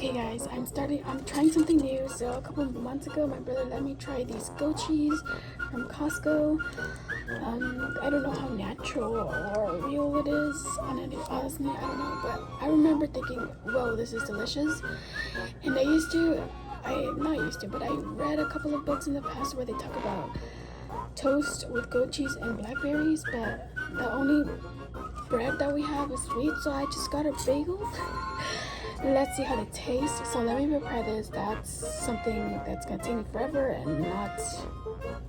Okay guys, I'm trying something new. So a couple of months ago, my brother let me try these goat cheese from Costco. I don't know how natural or real it is. Honestly, I don't know. But I remember thinking, whoa, this is delicious. And but I read a couple of books in the past where they talk about toast with goat cheese and blackberries. But the only bread that we have is sweet, so I just got a bagel. Let's see how they taste. So let me prepare this. That's something that's gonna take me forever and not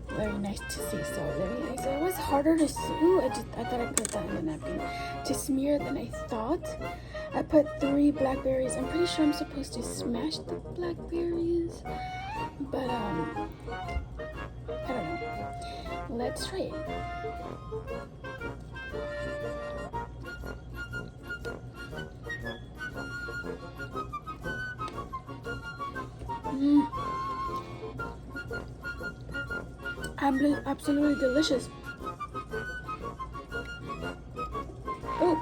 very nice to see. So it was harder to see. I thought I put that in the napkin to smear than I thought. I put 3 blackberries. I'm pretty sure I'm supposed to smash the blackberries, but I don't know. Let's try it. Absolutely delicious. Oh.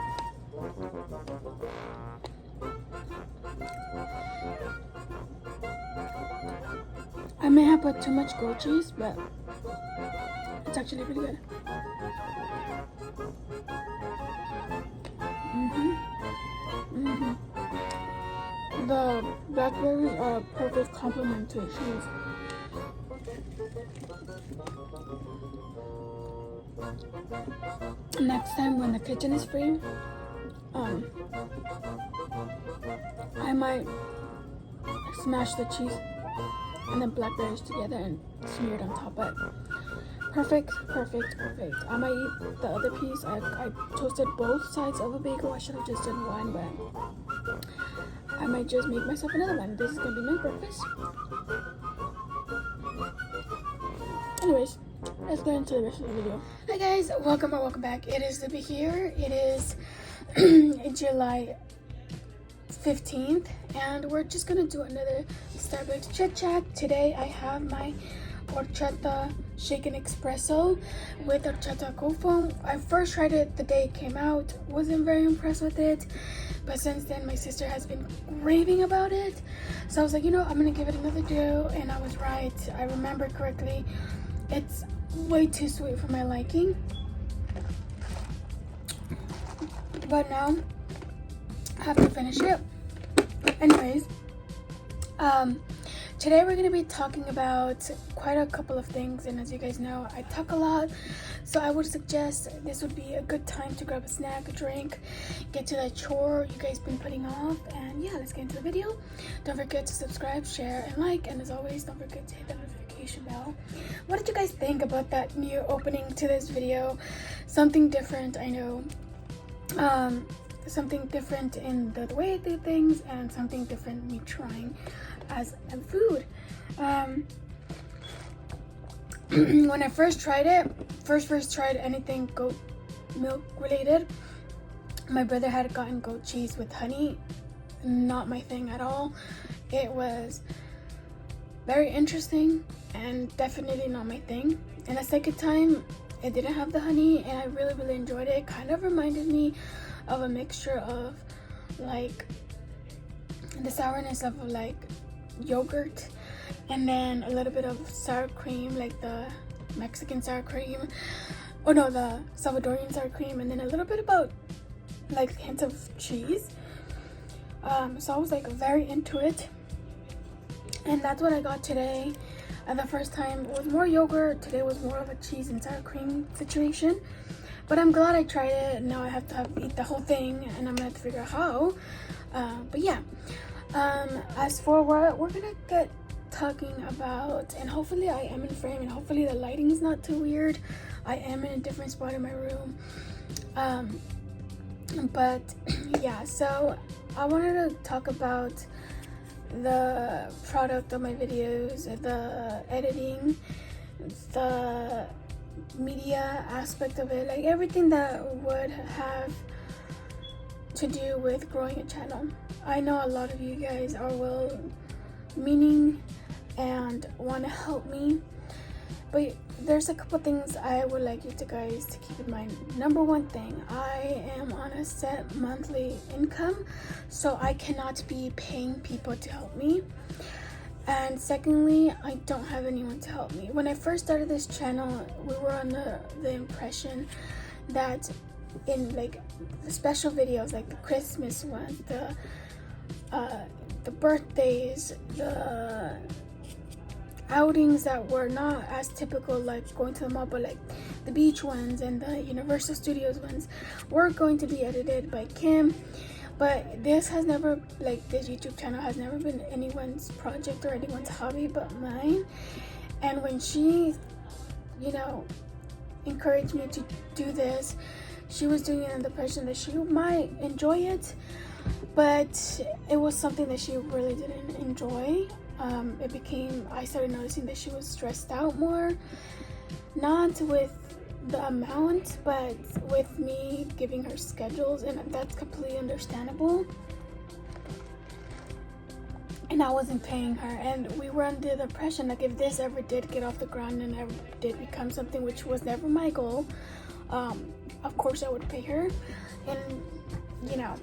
I may have put too much goat cheese, but it's actually pretty good. The blackberries are a perfect complement to the cheese. Next time when the kitchen is free, I might smash the cheese and the blackberries together and smear it on top. But perfect. I might eat the other piece. I toasted both sides of a bagel. I should have just done one, but I might just make myself another one. This is gonna be my breakfast. Anyways, let's get into the rest of the video. Hi guys, welcome back. It is Libby here. It is July 15th, and we're just gonna do another Starbucks chit chat. Today I have my horchata shaken espresso with horchata cold foam. I first tried it the day it came out, wasn't very impressed with it, but since then my sister has been raving about it, so I was like, you know, I'm gonna give it another go, and I was right. I remember correctly, it's way too sweet for my liking, but now I have to finish it. Anyways, today we're going to be talking about quite a couple of things, and as you guys know, I talk a lot, so I would suggest this would be a good time to grab a snack, a drink, get to that chore you guys been putting off, and yeah, let's get into the video. Don't forget to subscribe, share, and like, and as always, don't forget to hit the notification bell. What did you guys think about that new opening to this video? Something different, I know. Something different in the way I do things, and something different me trying as a food. When I first tried it, first tried anything goat milk related, my brother had gotten goat cheese with honey. Not my thing at all. It was very interesting and definitely not my thing. And the second time, it didn't have the honey, and I really enjoyed it. It kind of reminded me of a mixture of like the sourness of like yogurt, and then a little bit of sour cream, like the Mexican sour cream, or no, the Salvadorian sour cream, and then a little bit about like hints of cheese. So I was like very into it, and that's what I got today. And the first time it was more yogurt, today was more of a cheese and sour cream situation. But I'm glad I tried it. Now I have to eat the whole thing, and I'm gonna have to figure out how. But yeah, as for what we're gonna get talking about, and hopefully I am in frame, and hopefully the lighting is not too weird. I am in a different spot in my room. But yeah, so I wanted to talk about the product of my videos, the editing, the media aspect of it, like everything that would have to do with growing a channel. I know a lot of you guys are well meaning and want to help me, But there's a couple things I would like you guys to keep in mind. Number one thing, I am on a set monthly income, so I cannot be paying people to help me. And secondly, I don't have anyone to help me. When I first started this channel, we were on the impression that in like the special videos, like the Christmas ones, the birthdays, the outings that were not as typical, like going to the mall, but like the beach ones and the Universal Studios ones, were going to be edited by Kim. But this has never, like this YouTube channel has never been anyone's project or anyone's hobby but mine. And when she, you know, encouraged me to do this, she was doing it in the impression that she might enjoy it, but it was something that she really didn't enjoy. I started noticing that she was stressed out more, not with the amount, but with me giving her schedules, and that's completely understandable. And I wasn't paying her, and we were under the impression like if this ever did get off the ground and ever did become something, which was never my goal, of course I would pay her. And you know,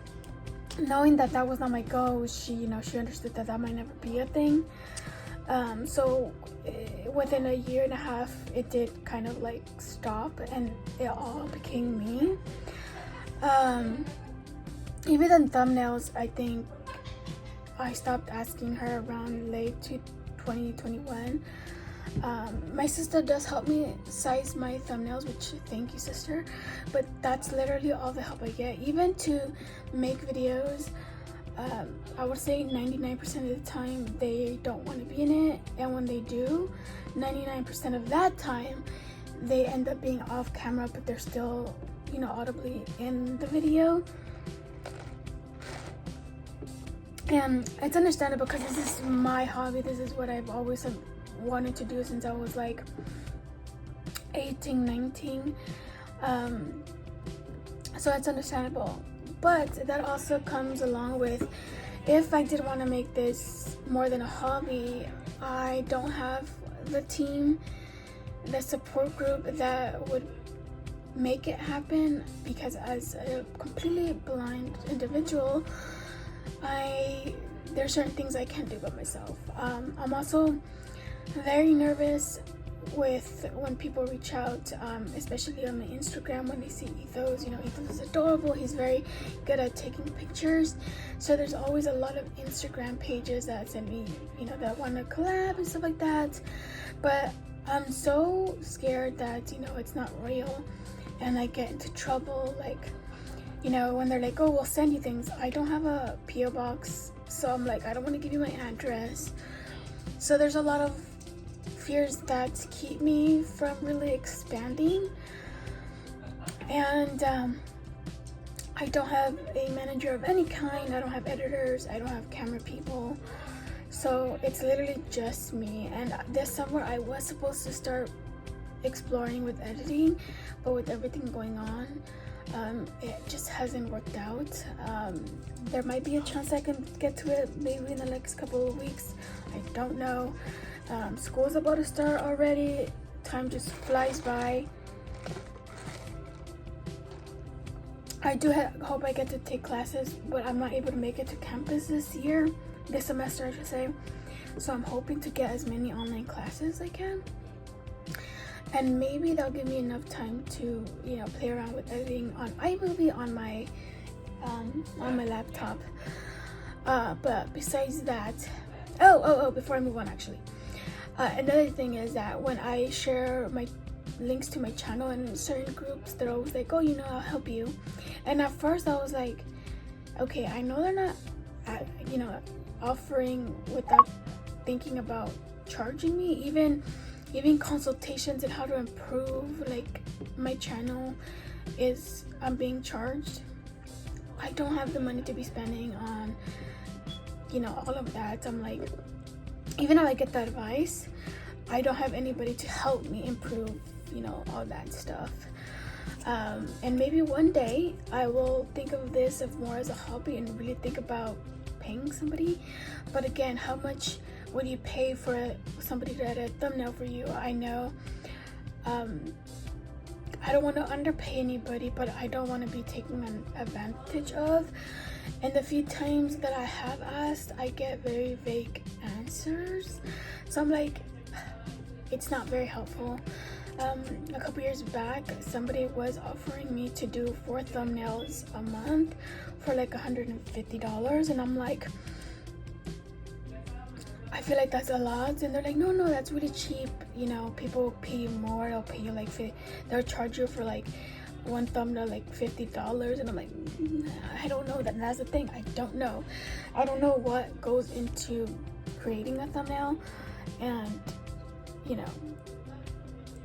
knowing that that was not my goal, she understood that that might never be a thing. So within a year and a half, it did kind of like stop, and it all became me. Even the thumbnails, I think I stopped asking her around late to 2021. My sister does help me size my thumbnails, which thank you, sister, but that's literally all the help I get. Even to make videos, I would say 99% of the time they don't want to be in it, and when they do, 99% of that time they end up being off camera, but they're still, audibly in the video. And it's understandable because this is my hobby. This is what I've always wanted to do since I was like 18, 19. So it's understandable. But that also comes along with, if I did want to make this more than a hobby, I don't have the team, the support group that would make it happen, because as a completely blind individual, there's certain things I can't do by myself. I'm also very nervous with when people reach out, especially on my Instagram, when they see Ethos. Ethos is adorable. He's very good at taking pictures. So there's always a lot of Instagram pages that send me, that want to collab and stuff like that. But I'm so scared that, it's not real, and I get into trouble, like, when they're like, oh, we'll send you things. I don't have a P.O. box, so I'm like, I don't want to give you my address. So there's a lot of fears that keep me from really expanding. And I don't have a manager of any kind. I don't have editors. I don't have camera people. So it's literally just me. And this summer I was supposed to start exploring with editing, but with everything going on, it just hasn't worked out. There might be a chance I can get to it maybe in the next couple of weeks. I don't know. School's about to start already. Time just flies by. I do hope I get to take classes, but I'm not able to make it to campus this semester I should say. So I'm hoping to get as many online classes as I can. And maybe that'll give me enough time to, play around with editing on iMovie on my laptop. But besides that, before I move on, actually, another thing is that when I share my links to my channel in certain groups, they're always like, oh, I'll help you. And at first I was like, okay, I know they're not, offering without thinking about charging me. Even consultations and how to improve, like, my channel I'm being charged. I don't have the money to be spending on, all of that. I'm like, even if I get that advice, I don't have anybody to help me improve, all that stuff. And maybe one day I will think of this more as a hobby and really think about paying somebody. But again, how much would you pay for somebody to edit a thumbnail for you? I know I don't want to underpay anybody, but I don't want to be taken advantage of. And the few times that I have asked, I get very vague answers. So I'm like, it's not very helpful. A couple years back, somebody was offering me to do 4 thumbnails a month for like $150, and I'm like, I feel like that's a lot. And they're like, no, that's really cheap. You know, people pay you more. They'll pay you like they'll charge you for like one thumbnail like $50. And I'm like, I don't know. That's the thing. I don't know what goes into creating a thumbnail, and you know,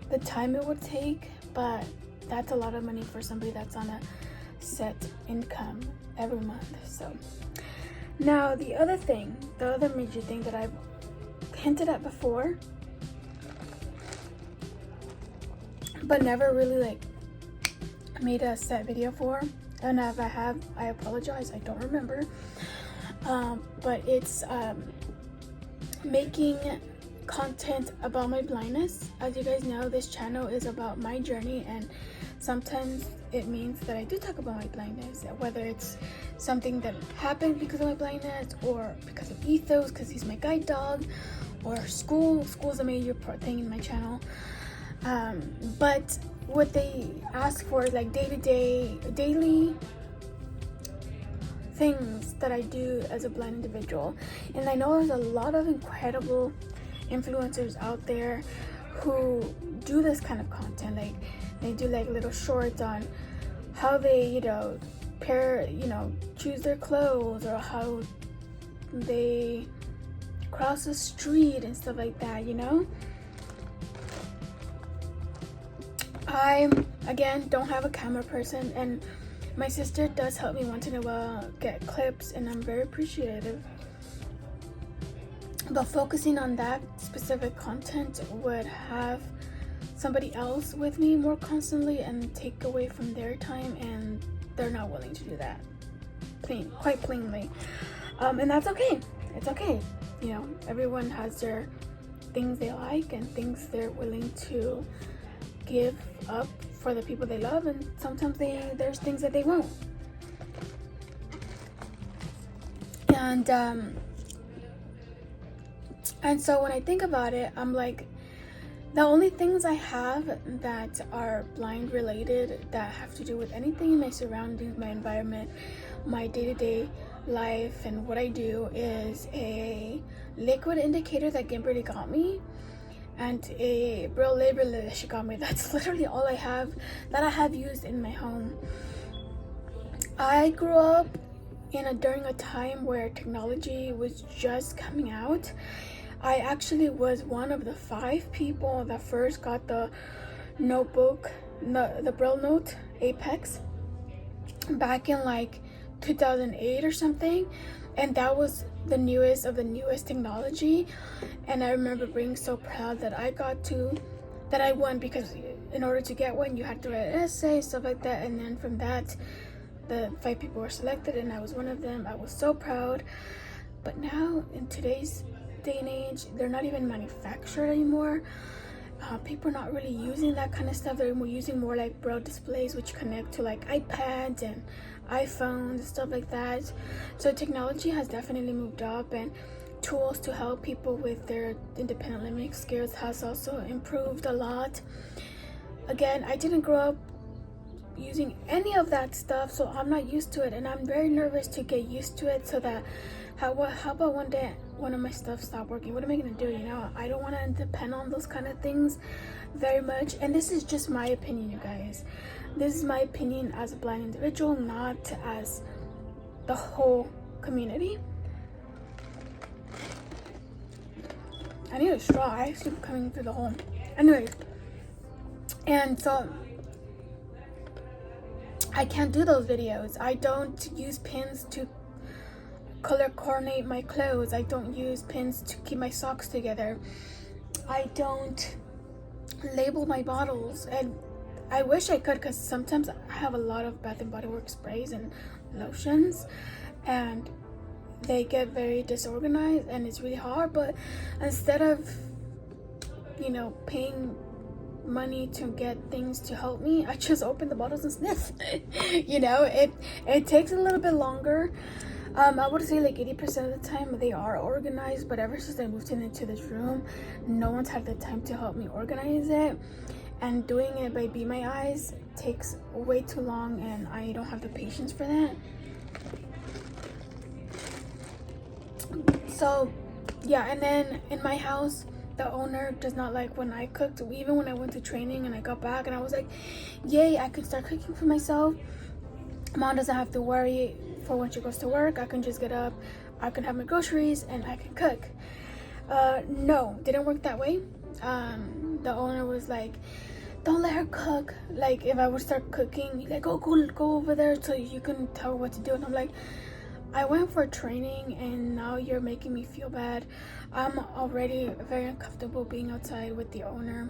the time it would take. But that's a lot of money for somebody that's on a set income every month. So now the other major thing that I've hinted at before, but never really like made a set video for, and if I have, I apologize, I don't remember, but it's making content about my blindness. As you guys know, this channel is about my journey, and sometimes it means that I do talk about my blindness, whether it's something that happened because of my blindness, or because of Ethos, because he's my guide dog, or school's a major thing in my channel. But what they ask for is like daily things that I do as a blind individual. And I know there's a lot of incredible influencers out there who do this kind of content. Like they do like little shorts on how they, choose their clothes, or how they cross the street and stuff like that, I, again, don't have a camera person, and my sister does help me once in a while get clips, and I'm very appreciative. But focusing on that specific content would have somebody else with me more constantly and take away from their time, and they're not willing to do that, quite plainly. And that's okay. It's okay. Everyone has their things they like and things they're willing to give up for the people they love, and sometimes there's things that they won't. And so when I think about it, I'm like, the only things I have that are blind related, that have to do with anything in my surroundings, my environment, my day-to-day life, and what I do, is a liquid indicator that Kimberly got me, and a Braille label that she got me. That's literally all I have that I have used in my home. I grew up during a time where technology was just coming out. I actually was one of the 5 people that first got the notebook, the Braille Note Apex, back in like 2008 or something, and that was the newest of the newest technology. And I remember being so proud that I won, because in order to get one you had to write an essay, stuff like that, and then from that the 5 people were selected, and I was one of them. I was so proud. But now in today's day and age, they're not even manufactured anymore. People are not really using that kind of stuff. They're using more like Braille displays, which connect to like iPads and iPhones and stuff like that. So technology has definitely moved up, and tools to help people with their independent living skills has also improved a lot. Again, I didn't grow up using any of that stuff, so I'm not used to it, and I'm very nervous to get used to it, so that how about one day one of my stuff stop working? What am I gonna do? I don't want to depend on those kind of things very much. And this is just my opinion, you guys. This is my opinion as a blind individual, not as the whole community. I need a straw. I actually coming through the hole. Anyway, and so I can't do those videos. I don't use pins to color coordinate my clothes. I don't use pins to keep my socks together. I don't label my bottles, and I wish I could, because sometimes I have a lot of Bath and Body Works sprays and lotions, and they get very disorganized and it's really hard. But instead of, you know, paying money to get things to help me, I just open the bottles and sniff. You know, it takes a little bit longer. I would say like 80% of the time they are organized, but ever since I moved into this room, no one's had the time to help me organize it, and doing it by Be My Eyes takes way too long, and I don't have the patience for that. So yeah, and then in my house, the owner does not like when I cooked. Even when I went to training and I got back and I was like, yay, I can start cooking for myself. Mom doesn't have to worry for when she goes to work. I can just get up, I can have my groceries, and I can cook. No, didn't work that way. The owner was like, don't let her cook. Like, if I would start cooking, he's like, go over there so you can tell her what to do. And I'm like, I went for training and now you're making me feel bad. I'm already very uncomfortable being outside with the owner.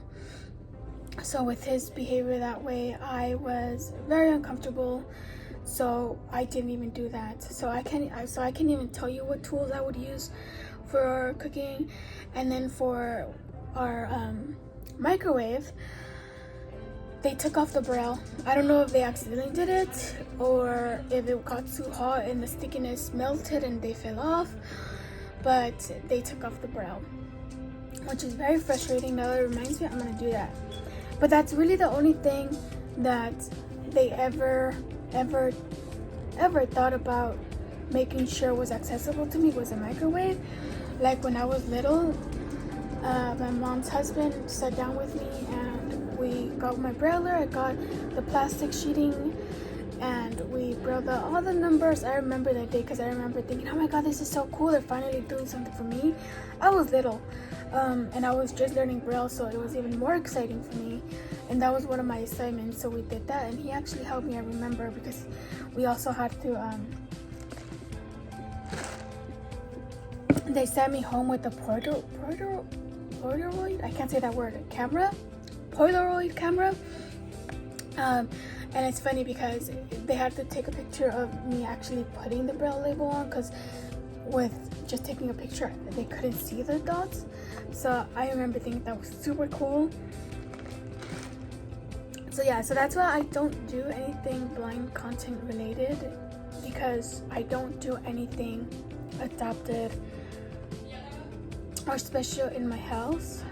So with his behavior that way, I was very uncomfortable. So I didn't even do that. So I can't even tell you what tools I would use for cooking. And then for our microwave, they took off the Braille. I don't know if they accidentally did it or if it got too hot and the stickiness melted and they fell off, but they took off the Braille, which is very frustrating. Now it reminds me, I'm gonna do that. But that's really the only thing that they ever thought about making sure was accessible to me was a microwave. Like when I was little, my mom's husband sat down with me and we got my brailler. I got the plastic sheeting and we brailled out all the numbers. I remember that day because I remember thinking, oh my god, this is so cool, they're finally doing something for me. I was little and I was just learning Braille, so it was even more exciting for me, and that was one of my assignments. So we did that and he actually helped me, I remember, because we also had to they sent me home with a Polaroid, I can't say that word, Polaroid camera. And it's funny because they had to take a picture of me actually putting the Braille label on, because with just taking a picture they couldn't see the dots. So I remember thinking that was super cool. So yeah, so that's why I don't do anything blind content related, because I don't do anything adapted or special in my house.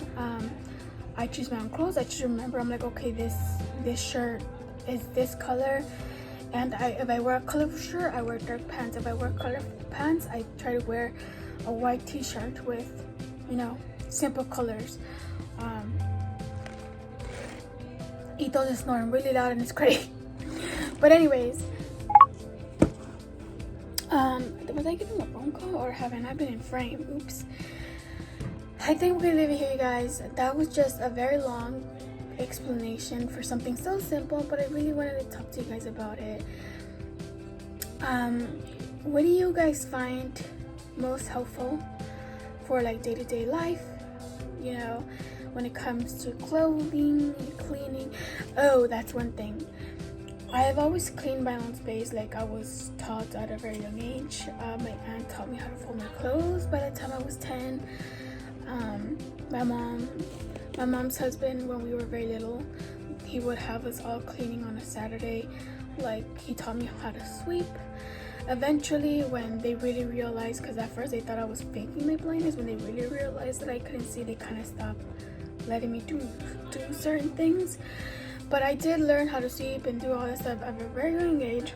I choose my own clothes. I just remember, I'm like, okay, this shirt is this color, and if I wear a colorful shirt, I wear dark pants. If I wear colorful pants, I try to wear a white t-shirt with, you know, simple colors. Ito's is snoring really loud and it's great. But anyways, was I getting a phone call or haven't I been in frame? Oops. I think we're gonna leave it here, you guys. That was just a very long explanation for something so simple, but I really wanted to talk to you guys about it. What do you guys find most helpful for like day-to-day life, you know, when it comes to clothing, cleaning? Oh, that's one thing. I have always cleaned my own space. Like, I was taught at a very young age. My aunt taught me how to fold my clothes by the time I was 10. My mom's husband, when we were very little, he would have us all cleaning on a Saturday. Like, he taught me how to sweep. Eventually, when they really realized, because at first they thought I was faking my blindness, when they really realized that I couldn't see, they kind of stopped letting me do certain things. But I did learn how to sweep and do all that stuff at a very young age.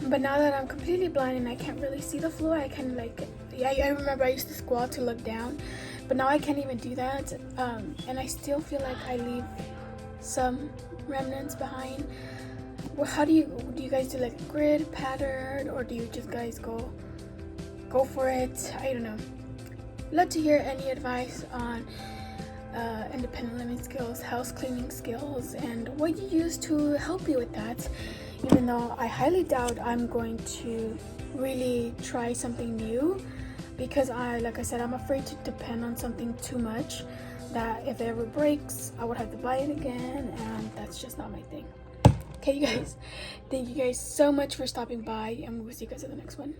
But now that I'm completely blind and I can't really see the floor, I can I remember I used to squat to look down, but now I can't even do that. And I still feel like I leave some remnants behind. Well, how do you guys do, like, grid pattern, or do you just guys go for it? I don't know. Love to hear any advice on independent living skills, house cleaning skills, and what you use to help you with that. Even though I highly doubt I'm going to really try something new, because like I said, I'm afraid to depend on something too much, that if it ever breaks, I would have to buy it again, and that's just not my thing. Okay, you guys, thank you guys so much for stopping by, and we'll see you guys in the next one.